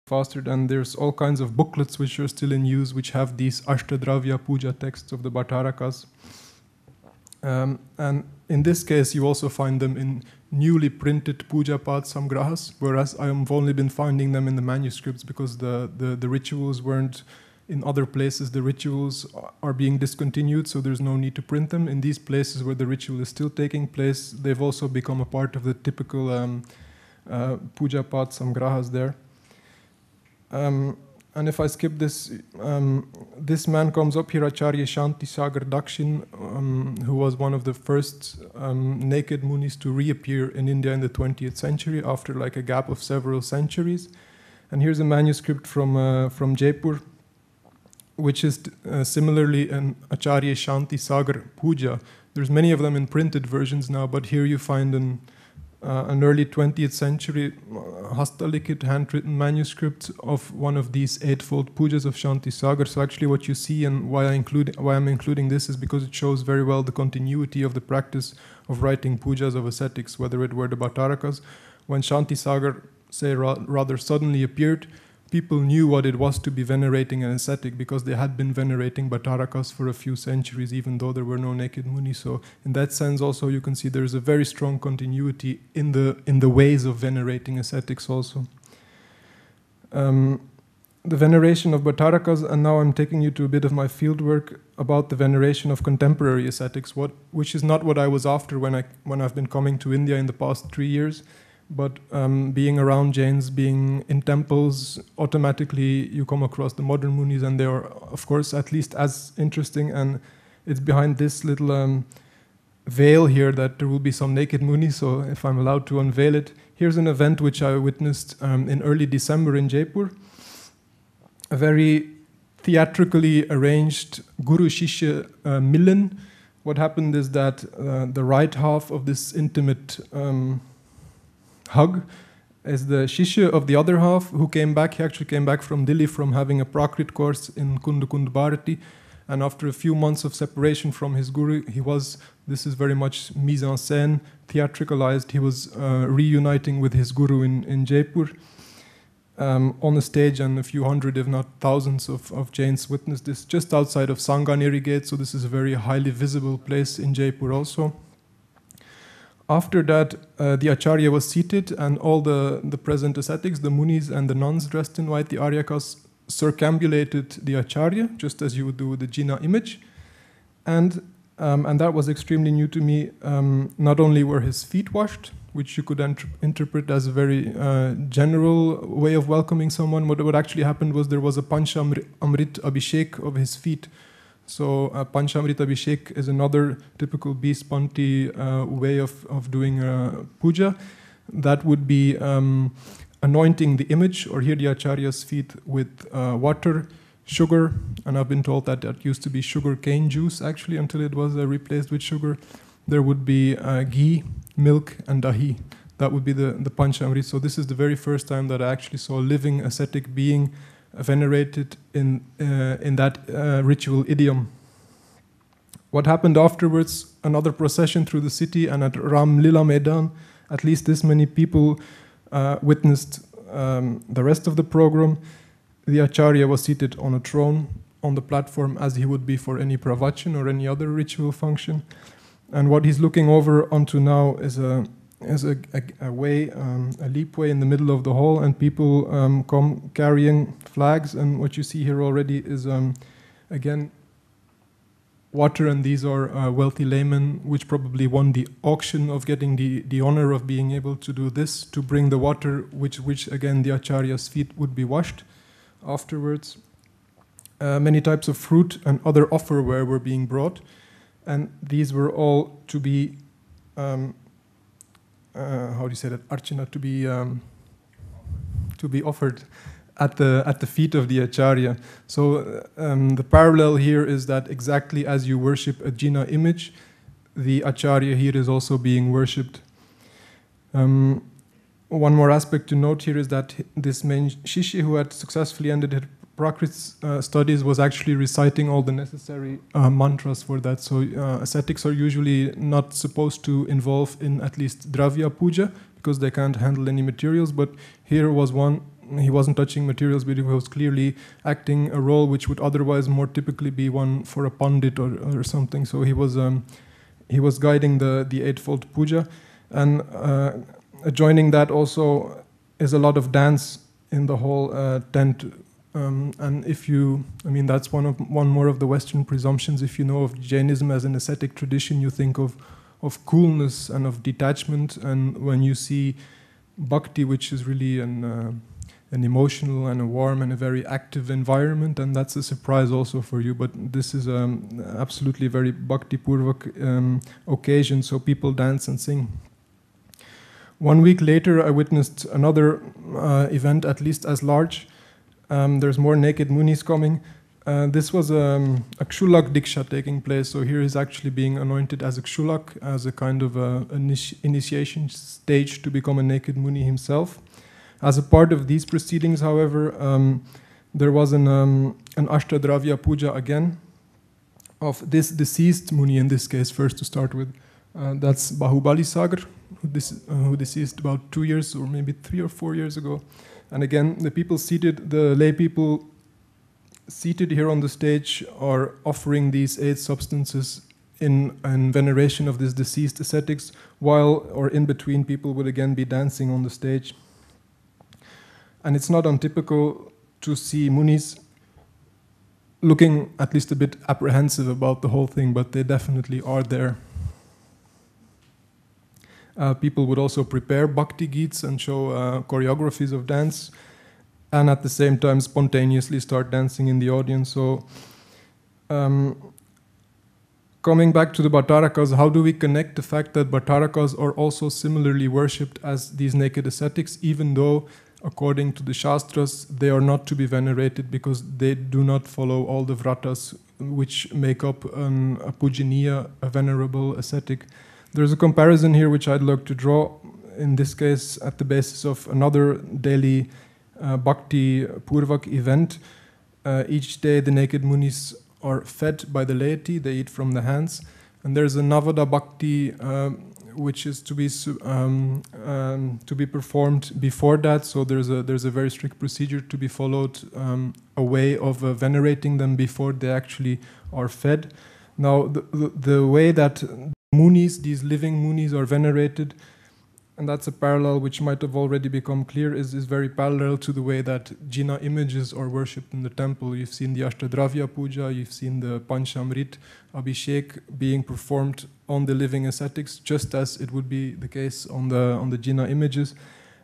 faster, and there's all kinds of booklets which are still in use, which have these Dravya Puja texts of the Bhaṭṭārakas. And in this case, you also find them in newly printed Puja Path Samgrahas, whereas I've only been finding them in the manuscripts because the rituals weren't in other places. The rituals are being discontinued, so there's no need to print them. In these places where the ritual is still taking place, they've also become a part of the typical Puja Path Samgrahas there. And if I skip this, this man comes up here, Acharya Shanti Sagar Dakshin, who was one of the first naked munis to reappear in India in the 20th century after like a gap of several centuries. And here's a manuscript from Jaipur, which is similarly an Acharya Shanti Sagar Puja. There's many of them in printed versions now, but here you find an early 20th century Hastalikit handwritten manuscript of one of these eightfold pujas of Shanti Sagar. So actually what you see, and why I'm including this, is because it shows very well the continuity of the practice of writing pujas of ascetics, whether it were the Bhaṭṭārakas. When Shanti Sagar, say, rather suddenly appeared, people knew what it was to be venerating an ascetic because they had been venerating Bhaṭṭārakas for a few centuries, even though there were no naked munis. So in that sense also you can see there's a very strong continuity in the ways of venerating ascetics also. The veneration of Bhaṭṭārakas, and now I'm taking you to a bit of my fieldwork about the veneration of contemporary ascetics, which is not what I was after when I've been coming to India in the past 3 years. But being around Jains, being in temples, automatically you come across the modern munis, and they are, of course, at least as interesting. And it's behind this little veil here that there will be some naked munis, so if I'm allowed to unveil it. Here's an event which I witnessed in early December in Jaipur. A very theatrically arranged Guru Shishya Milan. What happened is that the right half of this intimate hug is the Shishya of the other half, who came back. He actually came back from Delhi from having a Prakrit course in Kund Bharati, and after a few months of separation from his guru, this is very much mise en scène, theatricalized, he was reuniting with his guru in Jaipur on a stage, and a few hundred, if not thousands of Jains witnessed this just outside of Sanganeri Gate, so this is a very highly visible place in Jaipur also. After that, the Acharya was seated, and all the present ascetics, the munis and the nuns dressed in white, the Aryakas, circumambulated the Acharya, just as you would do with the Jina image. And that was extremely new to me. Not only were his feet washed, which you could interpret as a very general way of welcoming someone, what actually happened was there was a Panchamrit Abhishek of his feet. So Panchamrit Abhishek is another typical Bispanti way of doing puja. That would be anointing the image, or here the Acharya's feet, with water, sugar, and I've been told that used to be sugar cane juice actually until it was replaced with sugar. There would be ghee, milk, and dahi. That would be the Panchamrit. So this is the very first time that I actually saw a living ascetic being venerated in that ritual idiom. What happened afterwards, another procession through the city, and at Ram Lila Maidan, at least this many people witnessed the rest of the program. The Acharya was seated on a throne on the platform as he would be for any pravachan or any other ritual function. And what he's looking over onto now is a way, a leapway in the middle of the hall, and people come carrying flags. And what you see here already is, again, water, and these are wealthy laymen, which probably won the auction of getting the honor of being able to do this, to bring the water, which again, the Acharya's feet would be washed afterwards. Many types of fruit and other offerware were being brought, and these were all to be how do you say that? Archana, to be offered at the feet of the Acharya. So the parallel here is that exactly as you worship a Jina image, the Acharya here is also being worshipped. One more aspect to note here is that this main Shishya, who had successfully ended his Prakrit studies, was actually reciting all the necessary mantras for that. So ascetics are usually not supposed to involve in at least Dravya Puja because they can't handle any materials, but here was one he wasn't touching materials, but he was clearly acting a role which would otherwise more typically be one for a pandit or something. So he was guiding the eightfold puja, and joining that also is a lot of dance in the whole tent. And that's one more of the Western presumptions. If you know of Jainism as an ascetic tradition, you think of coolness and of detachment. And when you see bhakti, which is really an emotional and a warm and a very active environment, and that's a surprise also for you. But this is absolutely very bhakti-purvak occasion, so people dance and sing. 1 week later, I witnessed another event, at least as large. There's more naked munis coming. This was a Kshulak Diksha taking place. So here he's actually being anointed as a Kshulak, as a kind of initiation stage to become a naked muni himself. As a part of these proceedings, however, there was an Dravya Puja again of this deceased muni, in this case, first to start with. That's Bahubali Sagar, who deceased about 2 years or maybe 3 or 4 years ago. And again, the lay people seated here on the stage are offering these 8 substances in veneration of this deceased ascetics, while or in between people would again be dancing on the stage. And it's not untypical to see munis looking at least a bit apprehensive about the whole thing, but they definitely are there. People would also prepare bhakti geets and show choreographies of dance, and at the same time spontaneously start dancing in the audience. So coming back to the Bhaṭṭārakas, how do we connect the fact that Bhaṭṭārakas are also similarly worshipped as these naked ascetics, even though according to the Shastras they are not to be venerated because they do not follow all the vratas which make up a pujaniya, a venerable ascetic? There's a comparison here which I'd like to draw, in this case at the basis of another daily Bhakti Purvak event. Each day the naked munis are fed by the laity, they eat from the hands. And there's a Navada Bhakti which is to be performed before that, so there's a very strict procedure to be followed, a way of venerating them before they actually are fed. Now the way that munis, these living munis, are venerated, and that's a parallel which might have already become clear, is very parallel to the way that Jina images are worshipped in the temple. You've seen the Ashtadravya Puja, you've seen the Panchamrit Abhishek being performed on the living ascetics, just as it would be the case on the Jina images.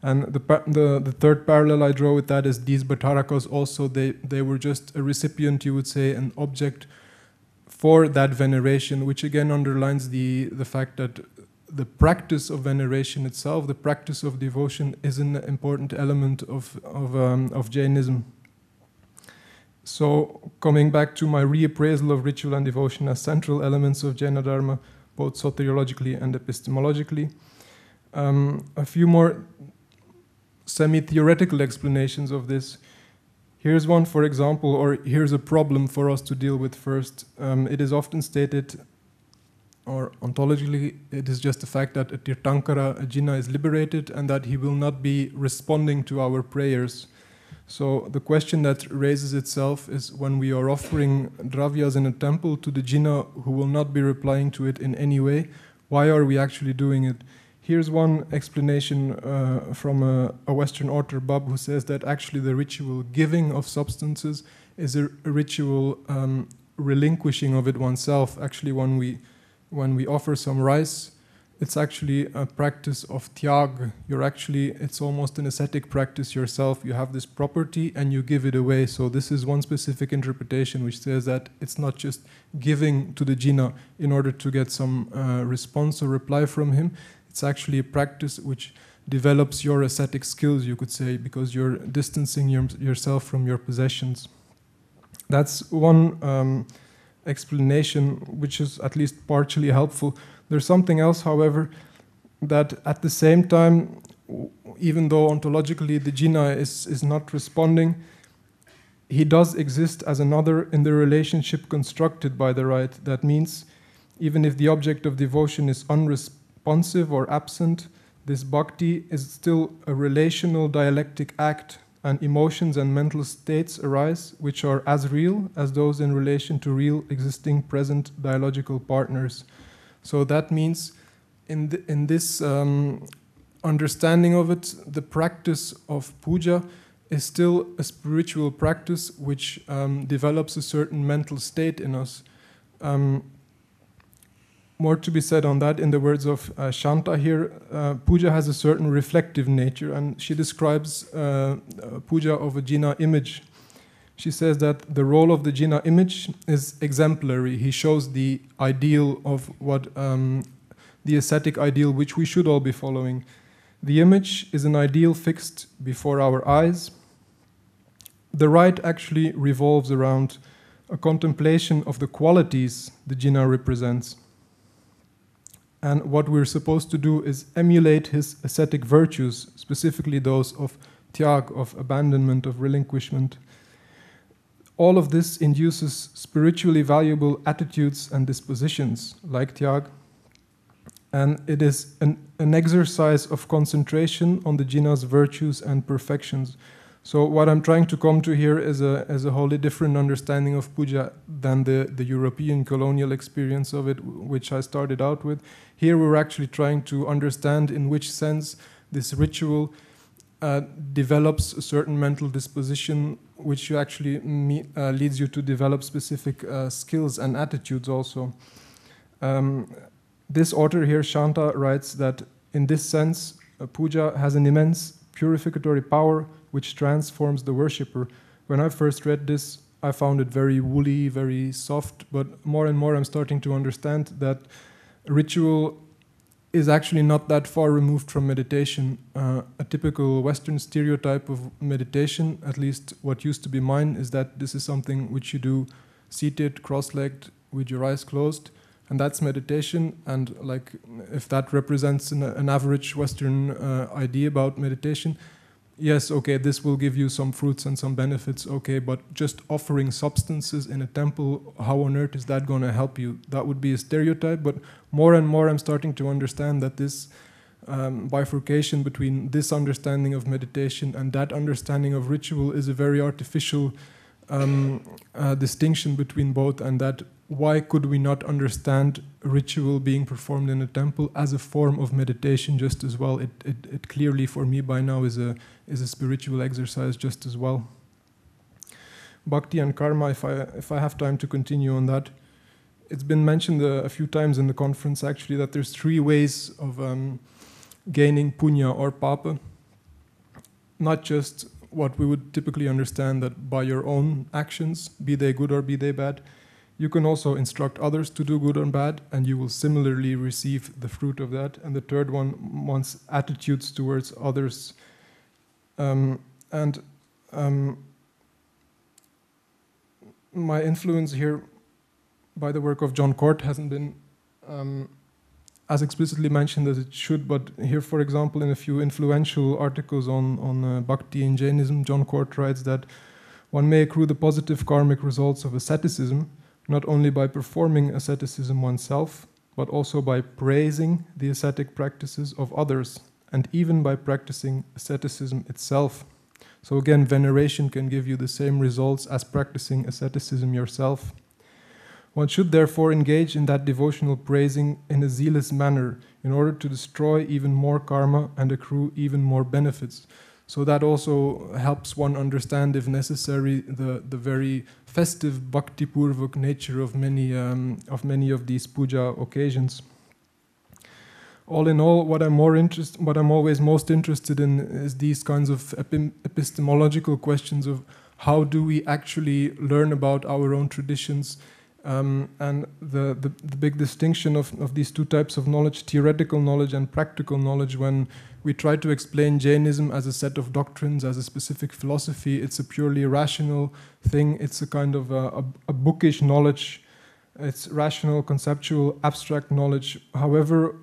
And the third parallel I draw with that is these Bhaṭṭārakas also, they were just a recipient, you would say, an object for that veneration, which again underlines the fact that the practice of veneration itself, the practice of devotion, is an important element of Jainism. So coming back to my reappraisal of ritual and devotion as central elements of Jaina Dharma, both soteriologically and epistemologically, a few more semi-theoretical explanations of this. Here's one, for example, or here's a problem for us to deal with first. It is often stated, or ontologically, it is just the fact that a Tirthankara, a Jina, is liberated and that he will not be responding to our prayers. So the question that raises itself is, when we are offering dravyas in a temple to the Jina who will not be replying to it in any way, why are we actually doing it? Here's one explanation from a Western author, Bab, who says that actually the ritual giving of substances is a ritual relinquishing of it oneself. Actually, when we offer some rice, it's actually a practice of tyag. It's almost an ascetic practice yourself. You have this property and you give it away. So this is one specific interpretation which says that it's not just giving to the Jina in order to get some response or reply from him. It's actually a practice which develops your ascetic skills, you could say, because you're distancing yourself from your possessions. That's one explanation which is at least partially helpful. There's something else, however, that at the same time, even though ontologically the Jina is not responding, he does exist as another in the relationship constructed by the rite. That means even if the object of devotion is unresponsive or absent, this bhakti is still a relational dialectic act and emotions and mental states arise which are as real as those in relation to real existing present dialogical partners. So that means in this understanding of it, the practice of puja is still a spiritual practice which develops a certain mental state in us. More to be said on that in the words of Shanta here. Puja has a certain reflective nature, and she describes puja of a jina image. She says that the role of the jina image is exemplary. He shows the ideal of what the ascetic ideal which we should all be following. The image is an ideal fixed before our eyes. The rite actually revolves around a contemplation of the qualities the jina represents. And what we're supposed to do is emulate his ascetic virtues, specifically those of tyag, of abandonment, of relinquishment. All of this induces spiritually valuable attitudes and dispositions, like tyag, and it is an exercise of concentration on the jina's virtues and perfections. So what I'm trying to come to here is a wholly different understanding of puja than the European colonial experience of it, which I started out with. Here we're actually trying to understand in which sense this ritual develops a certain mental disposition, which you actually leads you to develop specific skills and attitudes also. This author here, Shanta, writes that in this sense, puja has an immense purificatory power which transforms the worshipper. When I first read this, I found it very woolly, very soft, but more and more I'm starting to understand that ritual is actually not that far removed from meditation. A typical Western stereotype of meditation, at least what used to be mine, is that this is something which you do seated, cross-legged, with your eyes closed, and that's meditation. And like, if that represents an average Western idea about meditation, yes, okay, this will give you some fruits and some benefits, okay, but just offering substances in a temple, how on earth is that going to help you? That would be a stereotype, but more and more I'm starting to understand that this bifurcation between this understanding of meditation and that understanding of ritual is a very artificial distinction between both, and that why could we not understand ritual being performed in a temple as a form of meditation just as well? It clearly for me by now is a spiritual exercise just as well. Bhakti and karma, if I have time to continue on that, it's been mentioned a few times in the conference actually that there's 3 ways of gaining punya or papa. Not just what we would typically understand that by your own actions, be they good or be they bad. You can also instruct others to do good or bad, and you will similarly receive the fruit of that. And the third one wants attitudes towards others. My influence here by the work of John Cort hasn't been as explicitly mentioned as it should, but here, for example, in a few influential articles on Bhakti in Jainism, John Cort writes that one may accrue the positive karmic results of asceticism not only by performing asceticism oneself, but also by praising the ascetic practices of others, and even by practicing asceticism itself. So again, veneration can give you the same results as practicing asceticism yourself. One should therefore engage in that devotional praising in a zealous manner in order to destroy even more karma and accrue even more benefits. So that also helps one understand, if necessary, the very festive bhakti-purvak nature of many of these puja occasions. All in all, what I'm always most interested in is these kinds of epistemological questions of how do we actually learn about our own traditions, and the big distinction of these 2 types of knowledge, theoretical knowledge and practical knowledge. When we try to explain Jainism as a set of doctrines, as a specific philosophy, it's a purely rational thing. It's a kind of a bookish knowledge. It's rational, conceptual, abstract knowledge. However,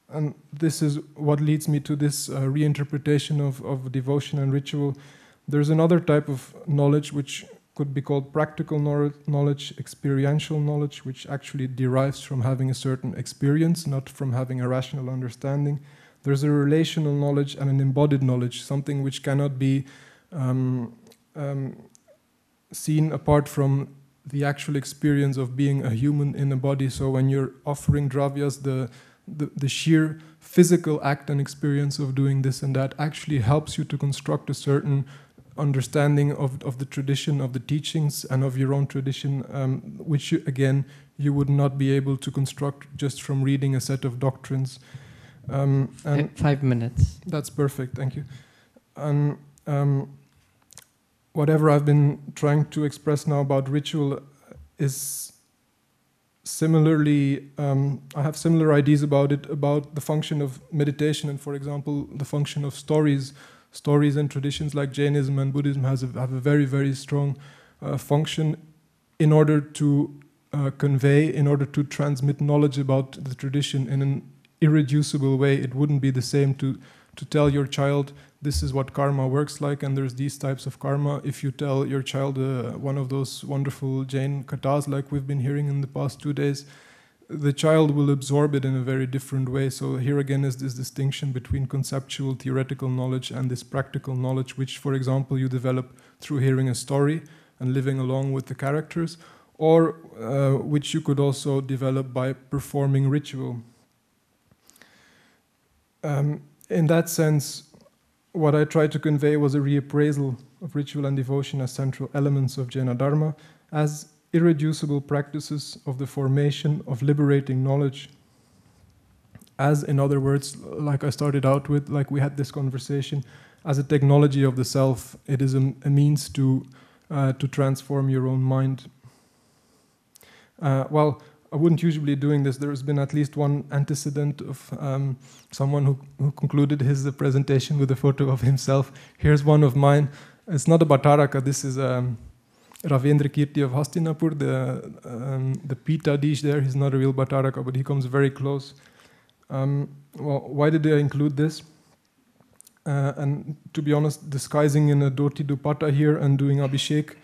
and this is what leads me to this reinterpretation of devotion and ritual, there's another type of knowledge which could be called practical knowledge, experiential knowledge, which actually derives from having a certain experience, not from having a rational understanding. There's a relational knowledge and an embodied knowledge, something which cannot be seen apart from the actual experience of being a human in a body. So when you're offering dravyas, the sheer physical act and experience of doing this and that actually helps you to construct a certain understanding of the tradition, of the teachings, and of your own tradition, which you would not be able to construct just from reading a set of doctrines. And 5 minutes. That's perfect, thank you. And whatever I've been trying to express now about ritual is similarly, I have similar ideas about it, about the function of meditation, and for example, the function of stories. Stories and traditions like Jainism and Buddhism have a very, very strong function in order to convey, in order to transmit knowledge about the tradition in an irreducible way. It wouldn't be the same to tell your child, this is what karma works like, and there's these types of karma. If you tell your child one of those wonderful Jain kathas like we've been hearing in the past 2 days, the child will absorb it in a very different way. So here again is this distinction between conceptual, theoretical knowledge and this practical knowledge, which, for example, you develop through hearing a story and living along with the characters, or which you could also develop by performing ritual. In that sense, what I tried to convey was a reappraisal of ritual and devotion as central elements of Jaina Dharma, as irreducible practices of the formation of liberating knowledge. As, in other words, like I started out with, like we had this conversation, as a technology of the self. It is a means to transform your own mind. Well, I wouldn't usually be doing this. There has been at least one antecedent of someone who concluded his presentation with a photo of himself. Here's one of mine. It's not a Bhaṭṭāraka. This is Ravendra Kirti of Hastinapur, the Tillo Detige there. He's not a real Bhaṭṭāraka, but he comes very close. Well, why did I include this? And to be honest, disguising in a dhoti dupatta here and doing abhishek.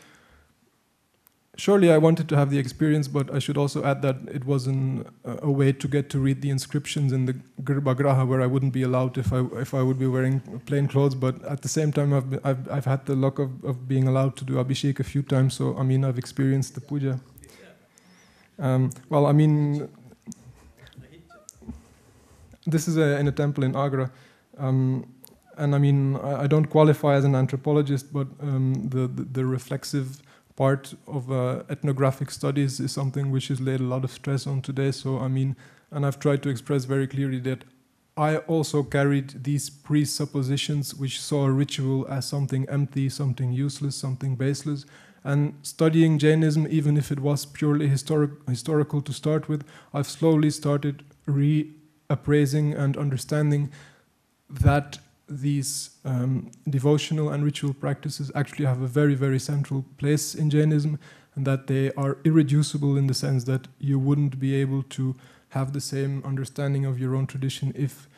Surely I wanted to have the experience, but I should also add that it wasn't a way to get to read the inscriptions in the Garbhagraha, where I wouldn't be allowed if I would be wearing plain clothes. But at the same time, I've had the luck of being allowed to do abhishek a few times. So I mean, I've experienced the puja. Well, I mean, this is in a temple in Agra. And I mean, I don't qualify as an anthropologist, but the reflexive part of ethnographic studies is something which is laid a lot of stress on today. So I mean, and I've tried to express very clearly that I also carried these presuppositions which saw a ritual as something empty, something useless, something baseless. And studying Jainism, even if it was purely historical to start with, I've slowly started reappraising and understanding that these devotional and ritual practices actually have a very, very central place in Jainism, and that they are irreducible in the sense that you wouldn't be able to have the same understanding of your own tradition if,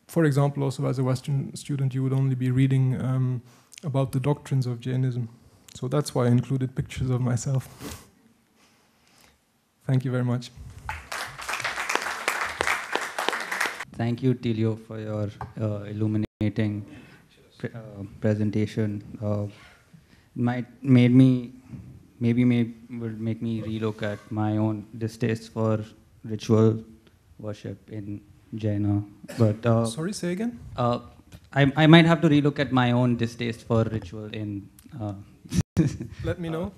for example, also as a Western student, you would only be reading about the doctrines of Jainism. So that's why I included pictures of myself. Thank you very much. Thank you, Tillo, for your illuminating presentation. Would make me relook at my own distaste for ritual worship in Jaina. But sorry, say again. I might have to relook at my own distaste for ritual in. Let me know.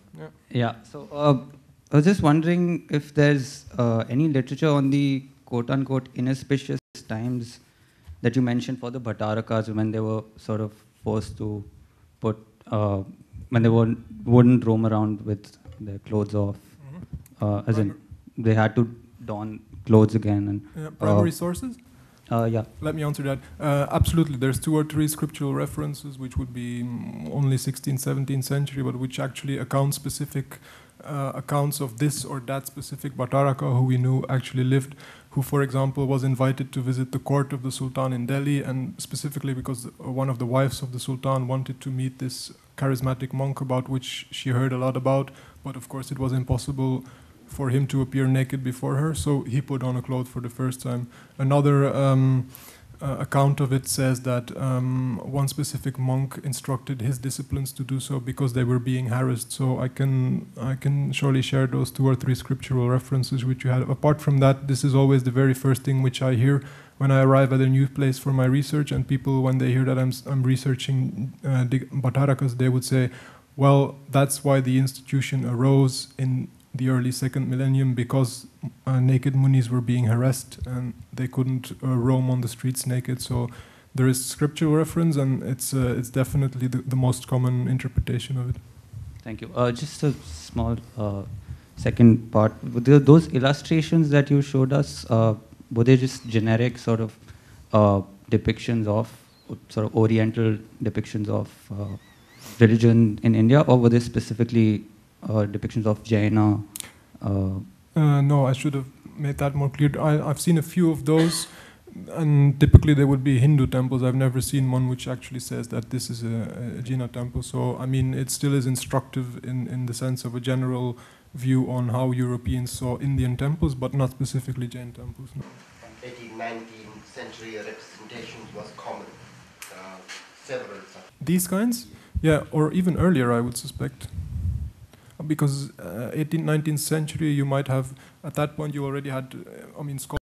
Yeah. So I was just wondering if there's any literature on the quote-unquote inauspicious times that you mentioned for the Bhaṭṭārakas, when they were sort of forced to put, when they wouldn't roam around with their clothes off, as in they had to don clothes again. And primary sources? Yeah. Let me answer that. Absolutely, there's 2 or 3 scriptural references which would be only 16th, 17th century, but which actually account specific accounts of this or that specific Bhaṭṭāraka who we knew actually lived, who, for example, was invited to visit the court of the Sultan in Delhi, and specifically because one of the wives of the Sultan wanted to meet this charismatic monk about which she heard a lot about, but of course it was impossible for him to appear naked before her, so he put on a cloth for the first time. Another account of it says that one specific monk instructed his disciples to do so because they were being harassed. So I can surely share those 2 or 3 scriptural references which you had. Apart from that, this is always the very first thing which I hear when I arrive at a new place for my research, and people, when they hear that I'm researching Bhaṭṭārakas, they would say, well, that's why the institution arose in the early 2nd millennium, because naked munis were being harassed and they couldn't roam on the streets naked. So there is scriptural reference, and it's definitely the most common interpretation of it. Thank you. Just a small second part. Those illustrations that you showed us, were they just generic sort of depictions of sort of Oriental depictions of religion in India, or were they specifically depictions of Jaina? No, I should have made that more clear. I've seen a few of those, and typically they would be Hindu temples. I've never seen one which actually says that this is a Jaina temple. So, I mean, it still is instructive in the sense of a general view on how Europeans saw Indian temples, but not specifically Jain temples. No. 18th, 19th century representations was common. Several such. These kinds? Yeah, or even earlier, I would suspect. Because 18th, 19th century, you might have, at that point you already had, scholars